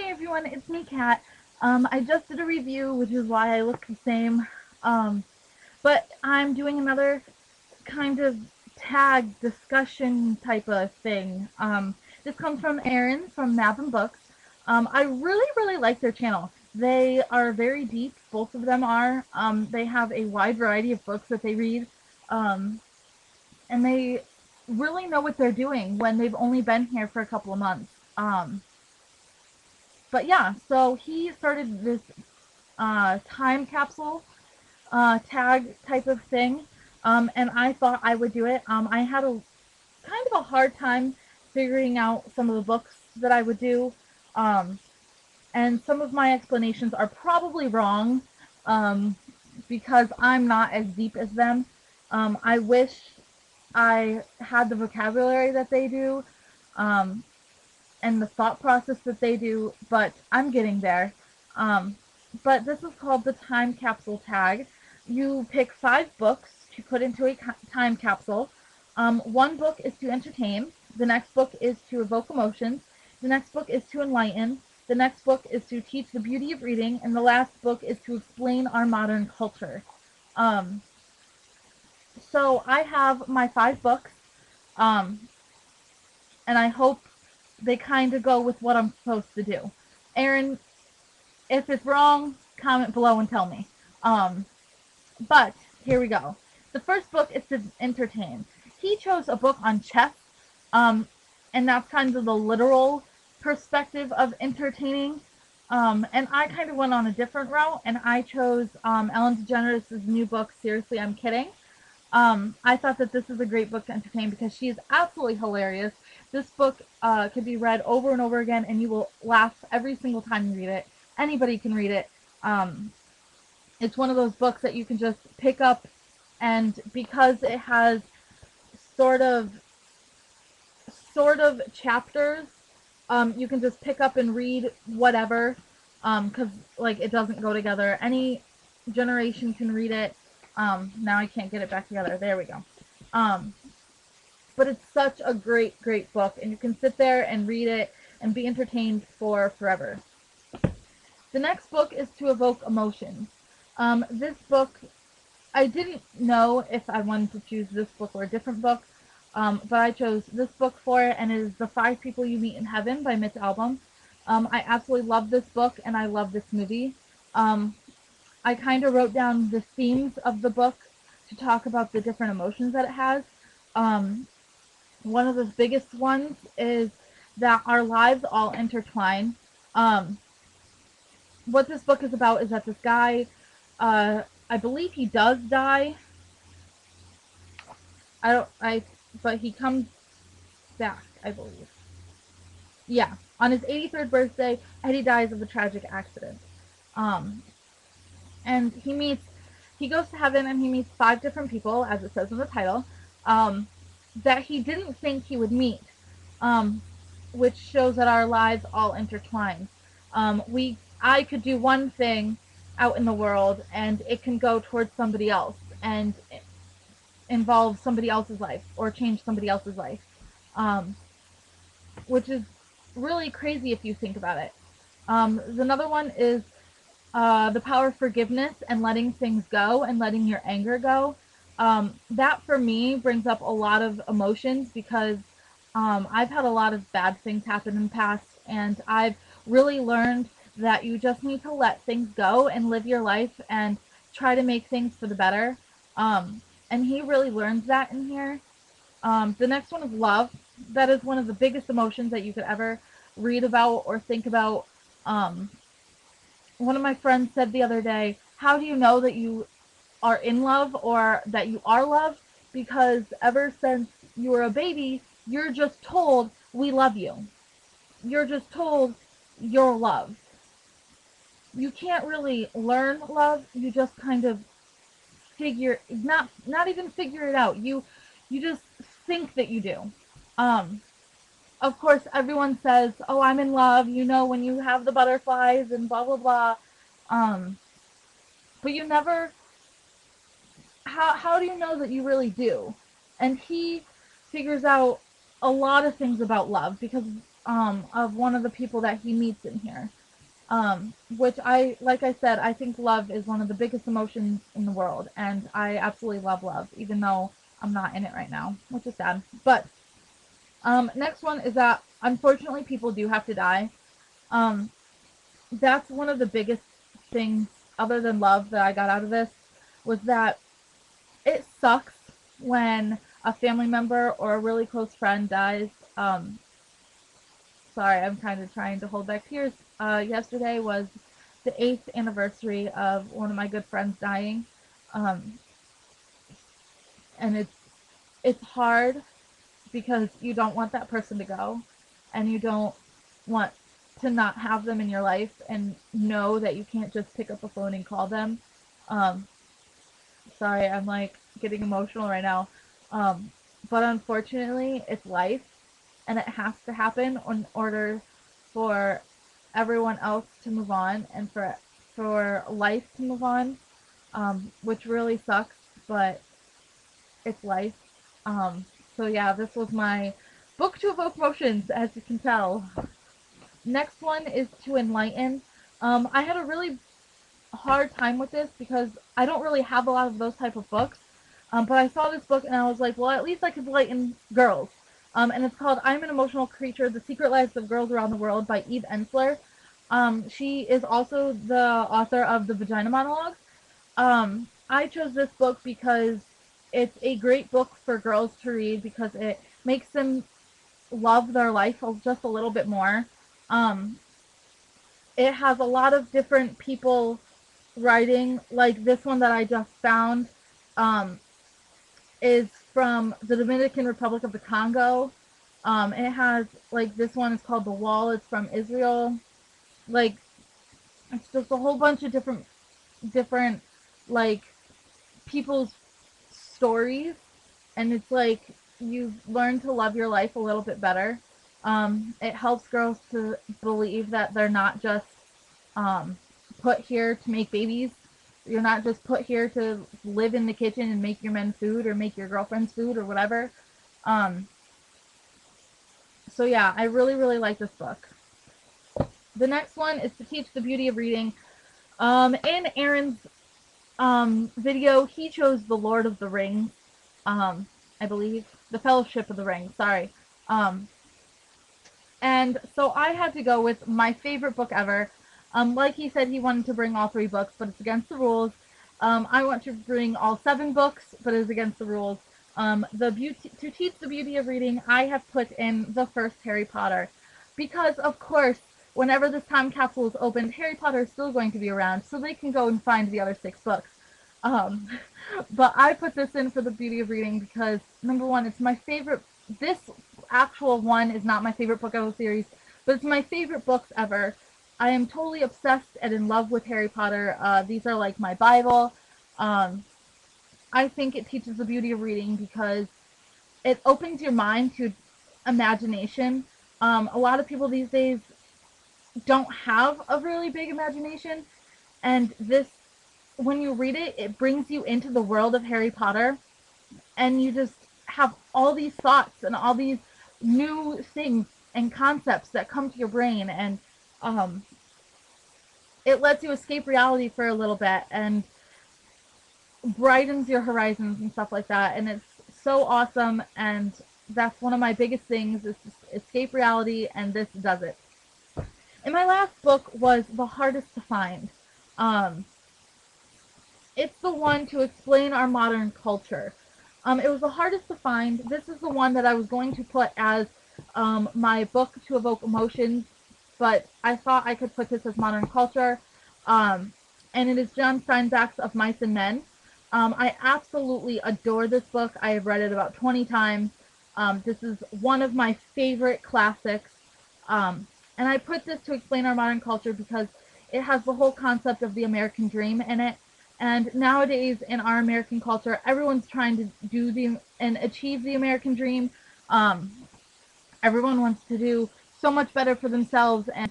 Hey everyone, it's me, Kat. I just did a review, which is why I look the same. Um, but I'm doing another kind of tag discussion type of thing. This comes from Erin from Math and Books. I really like their channel. They are very deep, both of them are. They have a wide variety of books that they read. Um, and they really know what they're doing when they've only been here for a couple of months. But yeah, so he started this time capsule tag type of thing, and I thought I would do it. I had a kind of a hard time figuring out some of the books that I would do, um, and some of my explanations are probably wrong um, because I'm not as deep as them. I wish I had the vocabulary that they do. Um, and the thought process that they do, but I'm getting there. Um, but this is called the time capsule tag. You pick 5 books to put into a time capsule. One book is to entertain. The next book is to evoke emotions. The next book is to enlighten. The next book is to teach the beauty of reading. And the last book is to explain our modern culture. Um, so I have my 5 books, um, and I hope they kind of go with what I'm supposed to do. Erin, if it's wrong, comment below and tell me. Um, but here we go. The first book is to entertain. He chose a book on chess, um, and that's kind of the literal perspective of entertaining. And I kind of went on a different route, and I chose Ellen DeGeneres' new book, Seriously, I'm Kidding. I thought that this is a great book to entertain because she is absolutely hilarious. This book can be read over and over again, and you will laugh every single time you read it. Anybody can read it. Um, it's one of those books that you can just pick up, and because it has sort of chapters, you can just pick up and read whatever, because like it doesn't go together. Any generation can read it. Now I can't get it back together. There we go. Um, but it's such a great book, and you can sit there and read it and be entertained for forever. The next book is To Evoke Emotions. This book, I didn't know if I wanted to choose this book or a different book, but I chose this book for it, and it is The 5 People You Meet in Heaven by Mitch Albom. I absolutely love this book, and I love this movie. I kind of wrote down the themes of the book to talk about the different emotions that it has. One of the biggest ones is that our lives all intertwine. Um, what this book is about is that this guy, I believe he does die. But he comes back, I believe. Yeah, on his 83rd birthday, Eddie dies of a tragic accident. Um, and he goes to heaven and he meets 5 different people, as it says in the title, um, that he didn't think he would meet, um, which shows that our lives all intertwine. I could do one thing out in the world, and it can go towards somebody else, and involve somebody else's life, or change somebody else's life, um, which is really crazy if you think about it. Another one is the power of forgiveness and letting things go and letting your anger go. That for me brings up a lot of emotions because I've had a lot of bad things happen in the past, and I've really learned that you just need to let things go and live your life and try to make things for the better. Um, and he really learns that in here. The next one is love. That is one of the biggest emotions that you could ever read about or think about. Um, One of my friends said the other day, how do you know that you are in love or that you are loved? Because ever since you were a baby, you're just told, we love you. You're just told you're loved. You can't really learn love. You just kind of not even figure it out. You just think that you do. Um, of course, everyone says, "Oh, I'm in love." You know, when you have the butterflies and blah blah blah. Um, but you never. How do you know that you really do? And he figures out a lot of things about love because of one of the people that he meets in here. Which like I said, I think love is one of the biggest emotions in the world, and I absolutely love love, even though I'm not in it right now, which is sad. But next one is that unfortunately people do have to die. Um, that's one of the biggest things, other than love, that I got out of this, was that it sucks when a family member or a really close friend dies. Sorry, I'm kind of trying to hold back tears. Yesterday was the 8th anniversary of one of my good friends dying. Um, and it's hard because you don't want that person to go, and you don't want to not have them in your life and know that you can't just pick up a phone and call them. Um, Sorry, I'm like getting emotional right now. Um, but unfortunately, it's life, and it has to happen in order for everyone else to move on and for life to move on, which really sucks, but it's life. Um, so yeah, this was my book to evoke emotions, as you can tell. Next one is to enlighten. I had a really hard time with this because I don't really have a lot of those type of books. But I saw this book and I was like, well, at least I could enlighten girls. And it's called I'm an Emotional Creature, The Secret Lives of Girls Around the World by Eve Ensler. She is also the author of the Vagina Monologues. I chose this book because it's a great book for girls to read because it makes them love their life just a little bit more. Um, it has a lot of different people writing, like this one that I just found um, is from the Dominican Republic of the Congo. It has, like, this one is called The Wall. It's from Israel. Like, it's just a whole bunch of different, like, people's stories, and it's like you learn to love your life a little bit better. It helps girls to believe that they're not just um, put here to make babies. You're not just put here to live in the kitchen and make your men food or make your girlfriends food or whatever. Um, so yeah, I really, really like this book. The next one is to teach the beauty of reading. In Aaron's video, he chose The Lord of the Rings. Um, I believe The Fellowship of the Ring. Sorry. Um, and so I had to go with my favorite book ever. Like he said, he wanted to bring all 3 books, but it's against the rules. I want to bring all 7 books, but it's against the rules. To teach the beauty of reading, I have put in the first Harry Potter, because of course, whenever this time capsule is opened, Harry Potter is still going to be around, so they can go and find the other 6 books. Um, but I put this in for the beauty of reading because, number one, it's my favorite. This actual one is not my favorite book of the series, but it's my favorite books ever. I am totally obsessed and in love with Harry Potter. These are like my Bible. Um, I think it teaches the beauty of reading because it opens your mind to imagination. A lot of people these days don't have a really big imagination, and this, when you read it, it brings you into the world of Harry Potter, and you just have all these thoughts and all these new things and concepts that come to your brain, and um, it lets you escape reality for a little bit and brightens your horizons and stuff like that, and it's so awesome, and that's one of my biggest things is to escape reality, and this does it. And my last book was the hardest to find. Um, it's the one to explain our modern culture. It was the hardest to find. This is the one that I was going to put as my book to evoke emotions, but I thought I could put this as modern culture. Um, and it is John Steinbeck's Of Mice and Men. I absolutely adore this book. I have read it about 20 times. This is one of my favorite classics. And I put this to explain our modern culture because it has the whole concept of the American dream in it. And nowadays in our American culture, everyone's trying to do and achieve the American dream. Um, Everyone wants to do so much better for themselves and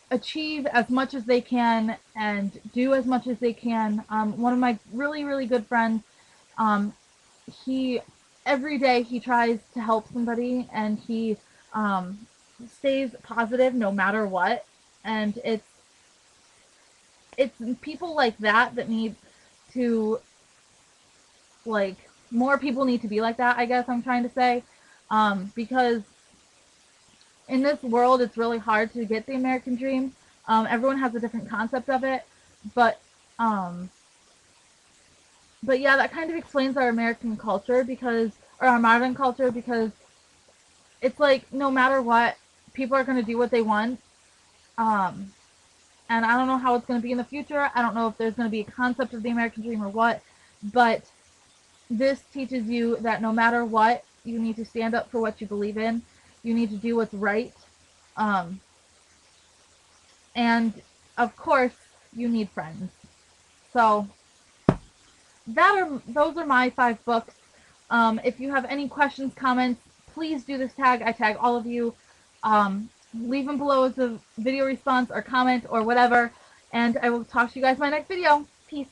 achieve as much as they can and do as much as they can. One of my really, really good friends, um, he every day he tries to help somebody, and he um, stays positive no matter what, and it's people like that that need to, like, more people need to be like that, I guess I'm trying to say, because in this world it's really hard to get the American dream. Everyone has a different concept of it, but um, but yeah, that kind of explains our American culture, because, or our modern culture, because it's like no matter what, people are going to do what they want. Um, and I don't know how it's going to be in the future. I don't know if there's going to be a concept of the American dream or what, but this teaches you that no matter what, you need to stand up for what you believe in. You need to do what's right. Um, and of course, you need friends. So those are my 5 books. If you have any questions, comments, please do this tag. I tag all of you. Leave them below as a video response or comment or whatever. And I will talk to you guys in my next video. Peace.